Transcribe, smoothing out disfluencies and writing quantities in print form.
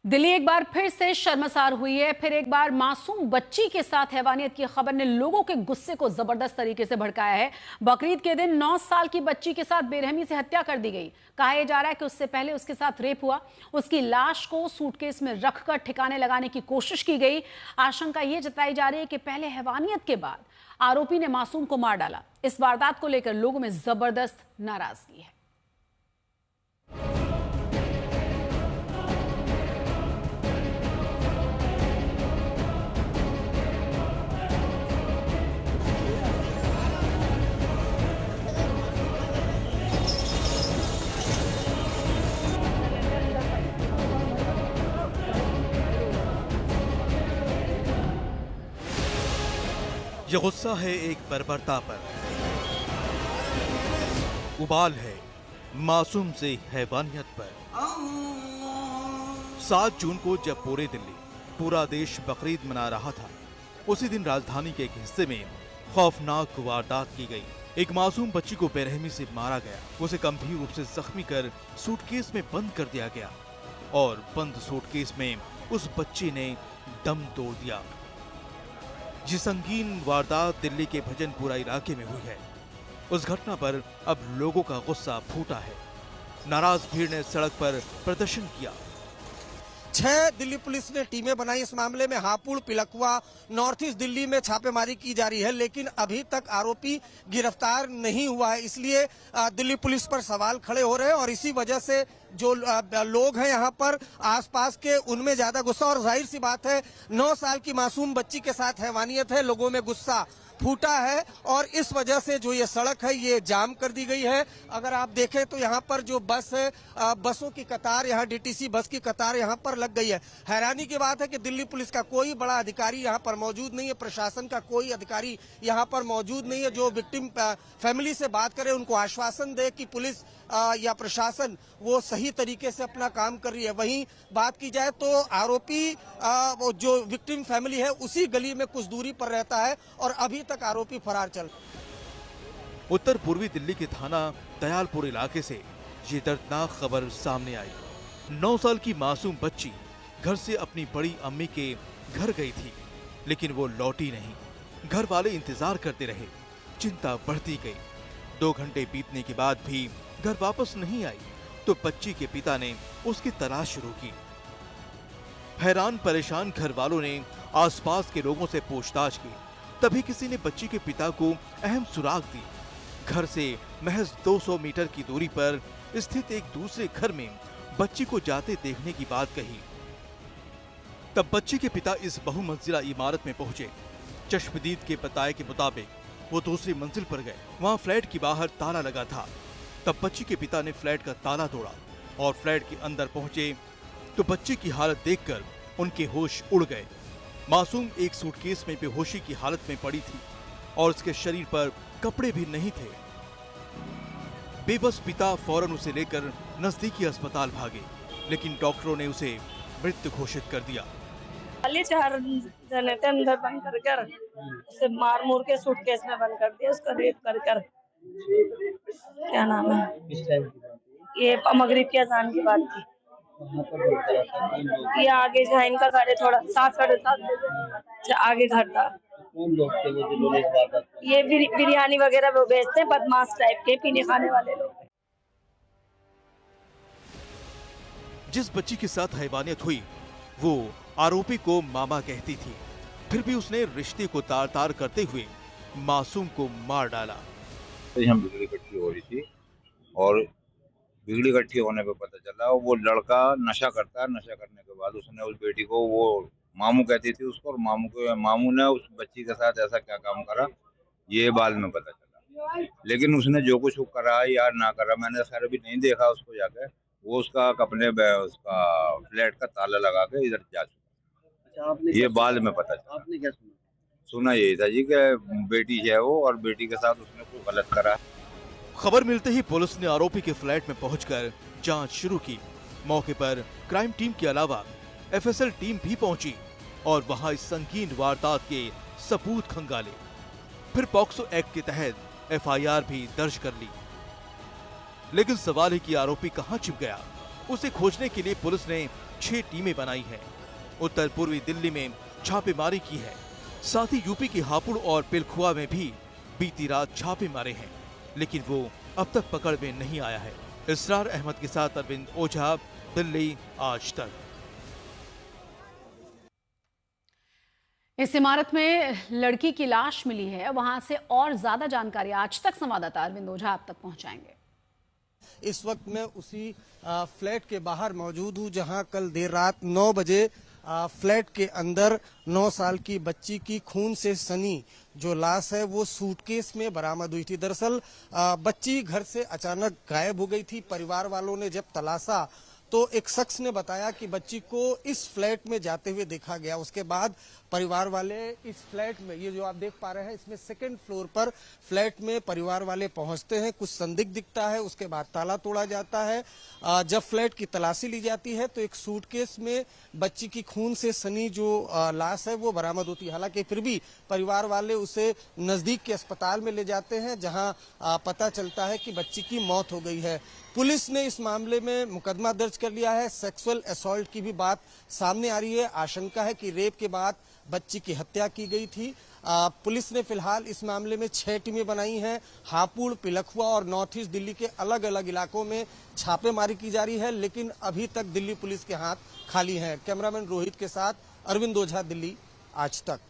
दिल्ली एक बार फिर से शर्मसार हुई है। फिर एक बार मासूम बच्ची के साथ हैवानियत की खबर ने लोगों के गुस्से को जबरदस्त तरीके से भड़काया है। बकरीद के दिन 9 साल की बच्ची के साथ बेरहमी से हत्या कर दी गई। कहा यह जा रहा है कि उससे पहले उसके साथ रेप हुआ। उसकी लाश को सूटकेस में रखकर ठिकाने लगाने की कोशिश की गई। आशंका यह जताई जा रही है कि पहले हैवानियत के बाद आरोपी ने मासूम को मार डाला। इस वारदात को लेकर लोगों में जबरदस्त नाराजगी है। ये गुस्सा है एक बर्बरता पर, उबाल है मासूम से हैवानियत पर। 7 जून को जब पूरा देश बकरीद मना रहा था, उसी दिन राजधानी के एक हिस्से में खौफनाक वारदात की गई। एक मासूम बच्ची को बेरहमी से मारा गया। उसे गंभीर रूप से जख्मी कर सूटकेस में बंद कर दिया गया और बंद सूटकेस में उस बच्ची ने दम तोड़ दिया। ये संगीन वारदात दिल्ली के भजनपुरा इलाके में हुई है। उस घटना पर अब लोगों का गुस्सा फूटा है। नाराज भीड़ ने सड़क पर प्रदर्शन किया। 6 दिल्ली पुलिस ने टीमें बनाई इस मामले में। हापुड़, पिलखुआ, नॉर्थ ईस्ट दिल्ली में छापेमारी की जा रही है, लेकिन अभी तक आरोपी गिरफ्तार नहीं हुआ है। इसलिए दिल्ली पुलिस पर सवाल खड़े हो रहे हैं और इसी वजह से जो लोग हैं यहाँ पर आसपास के, उनमें ज्यादा गुस्सा। और जाहिर सी बात है, 9 साल की मासूम बच्ची के साथ हैवानियत है, लोगों में गुस्सा फूटा है और इस वजह से जो ये सड़क है ये जाम कर दी गई है। अगर आप देखें तो यहाँ पर जो बस है, बसों की कतार, यहाँ डीटीसी बस की कतार यहाँ पर लग गई है। हैरानी की बात है कि दिल्ली पुलिस का कोई बड़ा अधिकारी यहाँ पर मौजूद नहीं है, प्रशासन का कोई अधिकारी यहाँ पर मौजूद नहीं है जो विक्टिम फैमिली से बात करे, उनको आश्वासन दे कि पुलिस या प्रशासन वो सही तरीके से अपना काम कर रही है। वहीं बात की जाए तो आरोपी वो जो विक्टिम फैमिली है उसी गली में कुछ दूरी पर रहता है और अभी तक आरोपी फरार चल। उत्तर पूर्वी दिल्ली के थाना दयालपुर इलाके से ये दर्दनाक खबर सामने आई। 9 साल की मासूम बच्ची घर से अपनी बड़ी अम्मी के घर गई थी, लेकिन वो लौटी नहीं। घर वाले इंतजार करते रहे। चिंता बढ़ती गई। 2 घंटे बीतने के बाद भी घर वापस नहीं आई तो बच्ची के पिता ने उसकी तलाश शुरू की। हैरान परेशान घर वालों ने आसपास के लोगों से पूछताछ की। तभी किसी ने बच्ची के पिता को अहम सुराग दी। घर से महज 200 मीटर की दूरी पर स्थित एक दूसरे घर में बच्ची को जाते देखने की बात कही। तब बच्ची के पिता इस बहुमंजिला इमारत में पहुंचे। चश्मदीद के बताए के मुताबिक वो दूसरी मंजिल पर गए। वहां फ्लैट के बाहर ताला लगा था। तब बच्ची के पिता ने फ्लैट का ताला तोड़ा और फ्लैट के अंदर पहुंचे तो बच्ची की हालत देखकर उनके होश उड़ गए। मासूम एक सूटकेस में बेहोशी की हालत में पड़ी थी और उसके शरीर पर कपड़े भी नहीं थे। बेबस पिता फौरन उसे लेकर नजदीकी अस्पताल भागे, लेकिन डॉक्टरों ने उसे मृत घोषित कर दिया। 4 जने थे अंदर बंद कर उसे मार मूर के सूटकेस में बंद कर दिया, उसका रेप कर क्या नाम है, ये मगरिब की अजान की बात थी। ये आगे जहाँ इनका घर है, थोड़ा 7-7:30 बजे आगे घर था। ये बिरयानी वगैरह वो बेचते हैं, बदमाश टाइप के पीने खाने वाले लोग। जिस बच्ची के साथ हैवानियत हुई वो आरोपी को मामा कहती थी, फिर भी उसने रिश्ते को तार-तार करते हुए मासूम को मार डाला। तो यहाँ बिगड़ी इकट्ठी हो रही थी और बिगड़ी इकट्ठी होने पे पता चला वो लड़का नशा करता है। नशा करने के बाद उसने उस बेटी को, वो मामू कहती थी उसको, और मामू ने उस बच्ची के साथ ऐसा क्या काम करा ये बाद में पता चला। लेकिन उसने जो कुछ करा या ना करा, मैंने खैर अभी नहीं देखा उसको जाके। वो उसका अपने उसका फ्लैट का ताला लगा के इधर जा चुका। ये बाद में पता चला। आपने क्या सुना? सुना यही था जी कि बेटी है वो और बेटी के साथ उसने कोई गलत करा। खबर मिलते ही पुलिस ने आरोपी के फ्लैट में पहुंचकर जांच शुरू की। मौके पर क्राइम टीम के अलावा एफएसएल टीम भी पहुंची और वहां इस संगीन वारदात के सबूत खंगाले। फिर पॉक्सो एक्ट के तहत एफआईआर भी दर्ज कर ली। लेकिन सवाल है कि आरोपी कहां छिप गया। उसे खोजने के लिए पुलिस ने 6 टीमें बनाई हैं। उत्तर पूर्वी दिल्ली में छापेमारी की है। साथ ही यूपी के हापुड़ और पिलखुआ में भी बीती रात छापे मारे हैं, लेकिन वो अब तक पकड़ में नहीं आया है। इसरार अहमद के साथ अरविंद ओझा, दिल्ली आज तक। इस इमारत में लड़की की लाश मिली है, वहां से और ज्यादा जानकारी आज तक संवाददाता अरविंद ओझा आप तक पहुंचाएंगे। इस वक्त मैं उसी फ्लैट के बाहर मौजूद हूं जहां कल देर रात 9 बजे फ्लैट के अंदर 9 साल की बच्ची की खून से सनी जो लाश है वो सूटकेस में बरामद हुई थी। दरअसल बच्ची घर से अचानक गायब हो गई थी। परिवार वालों ने जब तलाशा तो एक शख्स ने बताया कि बच्ची को इस फ्लैट में जाते हुए देखा गया। उसके बाद परिवार वाले इस फ्लैट में, ये जो आप देख पा रहे हैं, इसमें 2nd फ्लोर पर फ्लैट में परिवार वाले पहुंचते हैं। कुछ संदिग्ध दिखता है, उसके बाद ताला तोड़ा जाता है। जब फ्लैट की तलाशी ली जाती है तो एक सूटकेस में बच्ची की खून से सनी जो लाश है वो बरामद होती है। हालांकि फिर भी परिवार वाले उसे नजदीक के अस्पताल में ले जाते हैं, जहां पता चलता है कि बच्ची की मौत हो गई है। पुलिस ने इस मामले में मुकदमा दर्ज कर लिया है। सेक्सुअल असॉल्ट की भी बात सामने आ रही है। आशंका है कि रेप के बाद बच्ची की हत्या की गई थी। पुलिस ने फिलहाल इस मामले में 6 टीमें बनाई हैं। हापुड़, पिलखुआ और नॉर्थ ईस्ट दिल्ली के अलग अलग इलाकों में छापेमारी की जा रही है, लेकिन अभी तक दिल्ली पुलिस के हाथ खाली हैं। कैमरामैन रोहित के साथ अरविंद ओझा, दिल्ली आज तक।